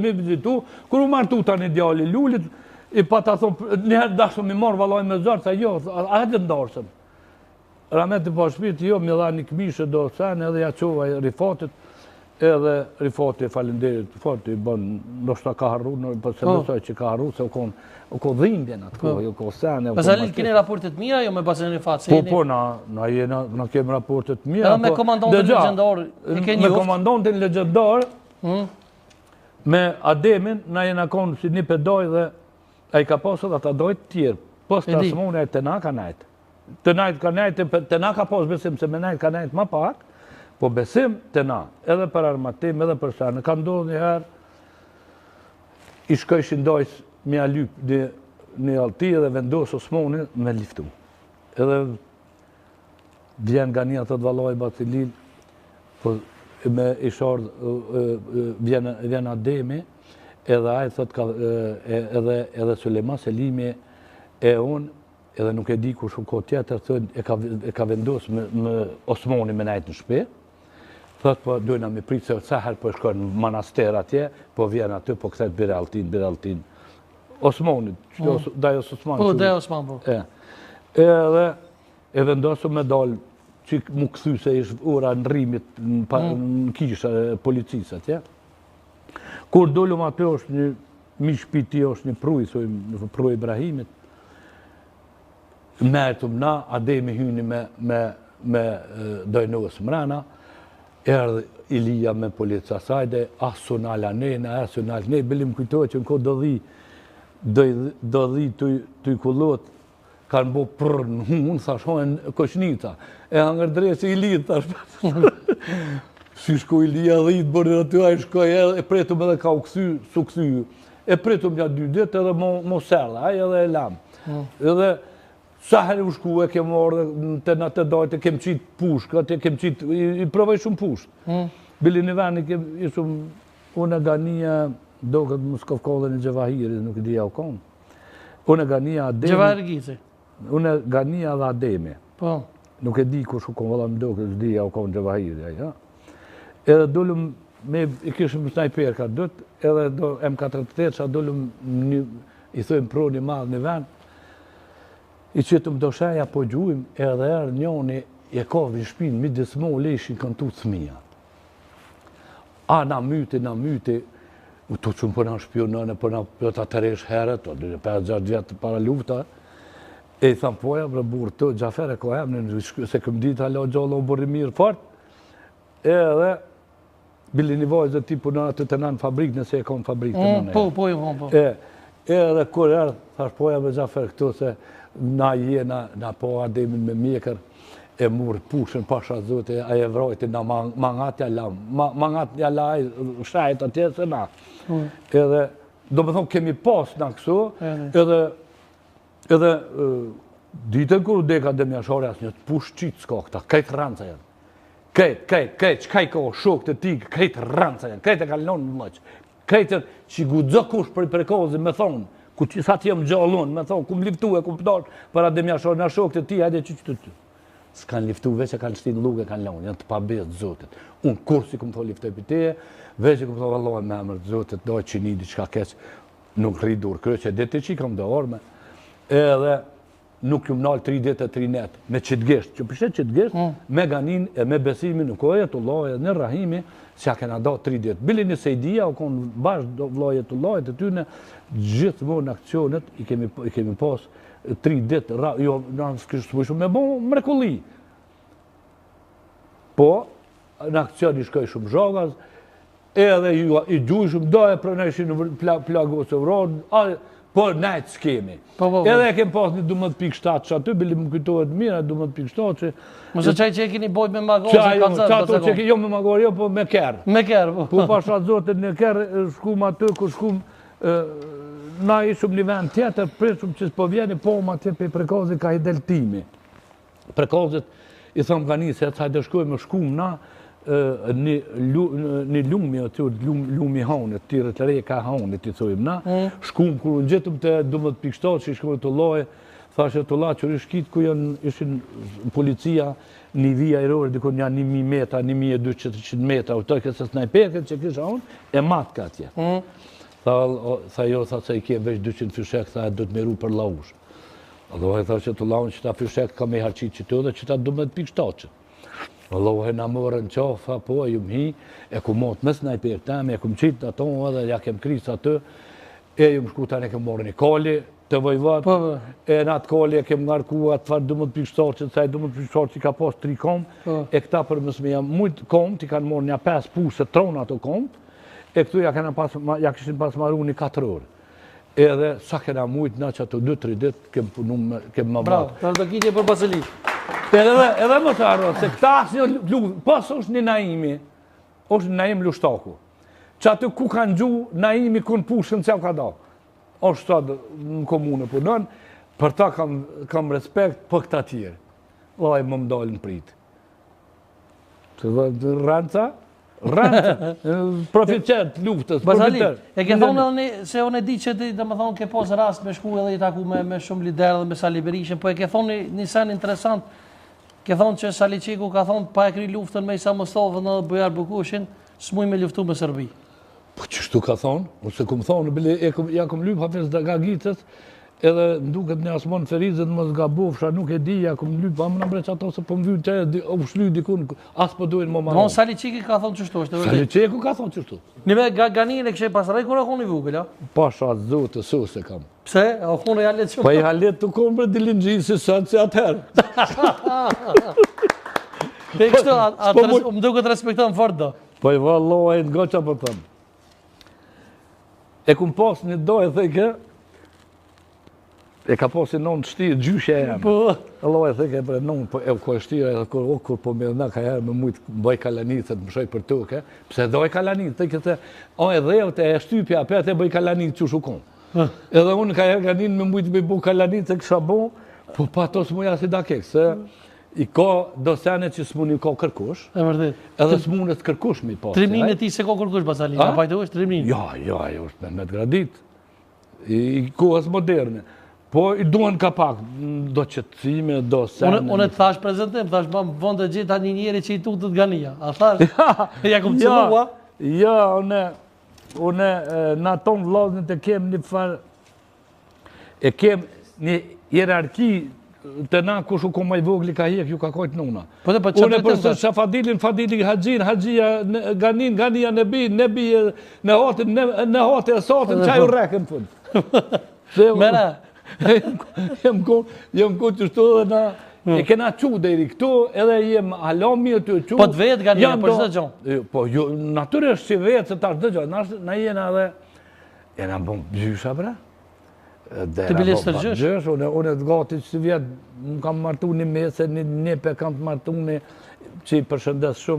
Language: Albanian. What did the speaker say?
me vizitu, kur u martu tani djali Lulit, i pa ta thonë, njëherë dashëm i marrë valoj me zërë, sa jo, a hëtë ndarësën. Ramet i pa shpirti, jo, mi dha një këmishë do sen, edhe ja qova Rifatit, edhe Rifati falenderit, Rifati i bën, ndoshta ka harru, për se nësoj që ka harru, se u ko dhimbjen atë kohë, u ko sen. Pasalil keni raportet mira, jo me basen Rifat? Po, na kemi raportet mira. Edhe me komandantin legjendar, i keni me komandantin legjendar, me Ademin, na jena konë si një pedoj dhe a i ka pasur dhe ata dojtë tjerë. Pos të asmone e të na ka najtë. Të najtë ka najtë, të na ka pasur besim se me najtë ka najtë ma pak, po besim të na, edhe për armatim, edhe për sarnë. Ka ndodhë njëherë, i shkojshin dojës me a lypë një alti edhe vendosë Osmoni me liftu. Edhe vjen nga një atë të valoj Batilil, po me i shardë vjen Ademi, edhe a i thot edhe Sulejman Selimi e unë, edhe nuk e di ku shuko tjetër, e ka vendosë me Osmoni me najtë në shpe, thot po dojna me pritë se herë po shkojnë në manaster atje, po vjen aty, po këthet Biraltin. Osmoni, Dajos Osman. Po, Dajos Osman, po. Edhe e vendosë me dalë, që mu këthy se ishë ura në rrimit në kishë policisë atje. Kur dollum atë është një mishpiti, është një pruj, në pruj Ibrahimit, mertëm na, Ademi hyni me dojnës mrena, erdhë Ilija me polica sajde, asun ala nena, asun ala ne, bilim kujtoj që në ko do dhi të i kullot, kanë bo prrë në hunë, thashojnë koshnica. E angër dresi Ilija, thash. Si shko Ilija dhitë, bërë aty, a i shkoj edhe, e pretëm edhe ka u këthy, su këthy. E pretëm një 2 ditë edhe mo serdhe, a i edhe e lamë. Edhe, sa herë u shku e kemë orë, të në të dojtë, e kemë qitë pushkë, e kemë qitë, i provej shumë pushkë. Bili një veni, ishëm, unë e gania, do këtë Muskovkodhe në Gjevahiri, nuk i dhja u konë. Unë e gania Ademi. Gjevahirgizi. Unë e gania dhe Ademi. Po. Nuk e di ku shukon, vëlla më do këtë dhja u konë Gjevahiri, ja. Edhe dullum, i kishëm snajperka dëtë, edhe M48, sa dullum, i thujmë pro një madhë një vend, i qëtëm do shaja po gjujmë, edhe erë njoni e kovë në shpinë, mi dismo leshin kanë tu thmija. A na myti, u të qëmë për në shpionën, për në të atëresh herët, 5-6 vjetë para lufta, e i thamë poja, bre burë të gjafere ko emnin, se këm ditë alo gjallo u borë mirë fort, edhe bili një vajzë ti punon atë të nanë fabrikë, nëse e konë fabrikë të nanë. Po. Edhe kur erë, thash poja me gjafer këtu, se na na po Ademin me mjekër, e murë pushën pasha zote, a e vrojti na mangatja la, mangatja la shajt atje se na. Edhe, do me thonë, kemi pas na këso, edhe ditën kur deka Demjashore asë një të push qitë s'ka këta, kajtë ranca janë. Kajtë, qkaj ka o shok të ti, kajtë ranca janë, kajtë e kalonë në mëqë. Kajtë që gudzë kush për i prekozi me thonë, ku që sa t'jem gjallon, me thonë, ku më liftu e ku pëtarë, për Demjashore në shok të ti, hajde që të ty. S'kanë liftu, veç e kanë shtinë luke, kanë lanë, janë të pabezë të zotit. Unë kur si këmë thonë liftoj për teje, veç e këmë thonë valloj me emër të zotit, dojë që një diçka keqë, nuk rridur kryqe, dhe të që kam do orme, edhe nuk ju më nalë 3 ditë e 3 netë, me qitgesht, që përshet qitgesht, me ganin e me besimin në koje të loje, në rahimi, si a kena do 3 ditë. Bili një sejdia, u konë bashkë do loje të loje të tyne, gjithë më në akcionet i kemi pas 3 ditë, jo, në kështë të shumë me bo mrekulli. Po, në akcion i shkoj shumë zhogaz, edhe i gjuj shumë, do e prënëshin në plagos e vronë, po najtë s'kemi. Edhe e kem pas një 12.7 që aty, bili më kujtohet mira, 12.7 që... Mëse qaj që e keni bojt me magorë, qato që jo me magorë, jo, po me kerë. Me kerë, po. Po pasha zotit në kerë, shkum aty, ku shkum, na ishëm një vend tjetër, prishëm që s'po vjeni, po ma tje pe prekozit ka i deltimi. Prekozit, i thëmë ka një, se të hajde shkoj me shkum na, një lumi, lumi haunit, tire të rej ka haunit, i thujmë na, shkum, kur në gjithëm të 12.7 që i shkoj të loje, thashe të la që rishkit ku ishin policia, një vija i rore, dikon janë 1000 metra, 1200 metra, u të kësë snajperket që kisha unë, e matë ka atje. Tha jo, tha se i ke veç 200 fyshek, tha e do të miru për laush. Allohe tha që të laun që ta fyshek ka me harqit që të dhe që ta 12 pikë shtaqë. Allohe na morën qofa, po, ju mhi, e ku mot me snajper teme, e ku më qitë ato edhe ja kem krisë atë, e ju më shku tani kem morën i koli, të vojvat, e në atë koli e kem ngarku atë farë 12 pikë shtaqë, saj 12 pikë shtaqë që ka pas 3 kom, e këta për mësme jam mujtë kom, ti kanë morën ja 5 pusë tronë ato kom, e këtu ja këshin pas maru një 4 orë. Edhe sa kena mujtë na që ato 2-3 ditë kem punu kem më bravo, të do kitje për Basilik. Edhe më të arro, se këta asë një lukë, pas është një naimi, është një naim lushtaku. Që atë ku kanë gju, naimi kënë pushën që ka da. është sot në komunë punon, për ta kam respekt për këta tjerë. Laj më dalë në pritë. Ranca, proficet luftës. Basali, e ke thonë se unë e di që ti dhe më thonë ke pos rast me shku edhe i taku me shumë lider dhe me Sali Berishën, po e ke thonë një sen interesant, ke thonë që Sali Qiku ka thonë pa e kry luftën me Isa Mostovën dhe Bujar Bukushin, s'muj me luftu me Serbi. Po qështu ka thonë, ose kom thonë, ja kom lyp hafes dhe gagitës, edhe nduket një asmon Ferizet më zgabofsha, nuk e di, ja kom lyp, a më në breq ato se po më vynë të u shly dikun, as po dojnë më marrë. Mon Sali Qiki ka thonë qështu, është të vërdet? Sali Qiku ka thonë qështu. Nime Ganin e kështë pasaraj, kur e konë i vugël, ja? Pasha zotë, sus e kam. Pse? A konë e jalet shumë? Pa i halet të konë për dilin gjisë si sënë si atëherë. Pe kështu, më duke të respektojnë fort do. Po i valloha e nga që për thëmë. E kum pas një dojë theke, e ka pasi non të shtirë, gjyshe e jam. Allah e theke për non, e ko e shtirë, edhe kur po me dhëna ka herë me mujtë bëj kalanicët, më shoj për tuke, pse doj kalanitë, theke se, o e dhevët e shtypja, apet e bëj kalanitë që shukon. Edhe unë ka herë ganin me mujtë me bu kalanitë, se kësha bo, po pa to s'muja si da kekë, se i ka dosene që s'muni ka kërkush, edhe s'mune t'kërkush mi pas. Trimnin e ti se ka kërkush, Basali, a pajtë është trimnin? Ja, është me t'gradit, i kohës moderne. Po i duhen ka pak, do qëtësime, do sene. Unë të thash prezentim, thash ma vënd të gjitha një njeri që i tutët Gania. A thash, ja kom cëllua? Ja, une në tonë vlasnit e kem një farë, e kem një hierarki të na kush u ko maj vogli ka hjek, ju ka kojtë nuna. Une përse që Fadili Hajin, Hajia Ganin, Gania Nebi, në hati e sotin, qaj u rekën fund. Mene? Jem ko qështu dhe na, e kena qu dhe i këtu, edhe jem halomi e të qu. Po të vetë Gania, për shtë gjonë? Po, natyresht që vetë se tash dhe gjonë, na jena dhe, jena bom gjysha bre. Të bilis të gjysh? Unë të gati që vjetë, më kam martu një mese, një pe kam të martu një që i përshëndes shumë.